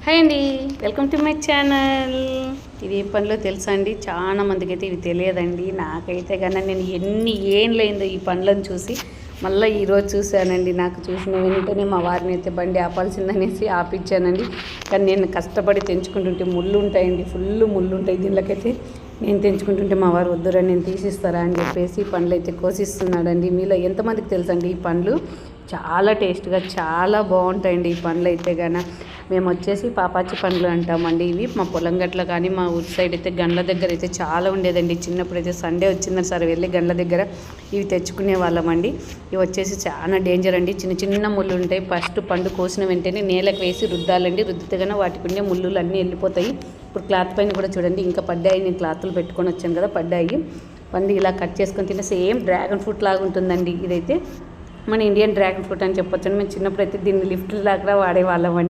Hi అండి, welcome to my channel. ఇది ఏ పనిలో తెలుసా అండి? చాలా మందికి అయితే ఇవి తెలియదండి. నాకైతే కన్నా నేను ఎన్ని ఏండ్లైందో ఈ పనులను చూసి మళ్ళీ ఈరోజు చూశానండి. నాకు చూసిన వెంటనే మా వారిని అయితే బండి ఆపాల్సిందనేసి ఆపించానండి. కానీ నేను కష్టపడి తెంచుకుంటుంటే ముళ్ళు ఉంటాయండి, ఫుల్ ముళ్ళు ఉంటాయి దీనిలోకైతే. నేను తెంచుకుంటుంటే మా వారు వద్దురా నేను తీసిస్తారా అని చెప్పేసి పండ్లు అయితే కోసిస్తున్నాడండి. మీలో ఎంతమందికి తెలుసండి ఈ పండ్లు? చాలా టేస్ట్గా చాలా బాగుంటాయండి ఈ పండ్లు అయితే గాన. మేము వచ్చేసి పాపాచి పండ్లు అంటామండి. ఇవి మా పొలం గట్ల కానీ మా ఊరి సైడ్ అయితే గండ్ల దగ్గర అయితే చాలా ఉండేదండి. చిన్నప్పుడు అయితే సండే వచ్చిందని సరే వెళ్ళి గండ్ల దగ్గర ఇవి తెచ్చుకునే వాళ్ళమండి. ఇవి వచ్చేసి చాలా డేంజర్ అండి. చిన్న చిన్న ముళ్ళు ఉంటాయి. ఫస్ట్ పండు కోసిన వెంటనే నేలకు వేసి రుద్దాలండి. రుద్దితే కన్నా వాటికి ఉండే ముళ్ళులు అన్నీ వెళ్ళిపోతాయి. ఇప్పుడు క్లాత్ పైన కూడా చూడండి ఇంకా పడ్డాయి. నేను క్లాత్లు పెట్టుకొని వచ్చాను కదా, పడ్డాయి. పండు ఇలా కట్ చేసుకొని తింటే సేమ్ డ్రాగన్ ఫ్రూట్ లాగా ఉంటుందండి. ఇదైతే మన ఇండియన్ డ్రాగన్ ఫ్రూట్ అని చెప్పొచ్చు. మేము చిన్నప్పుడు అయితే దీన్ని లిఫ్ట్ లాగా వాడేవాళ్ళం అండి.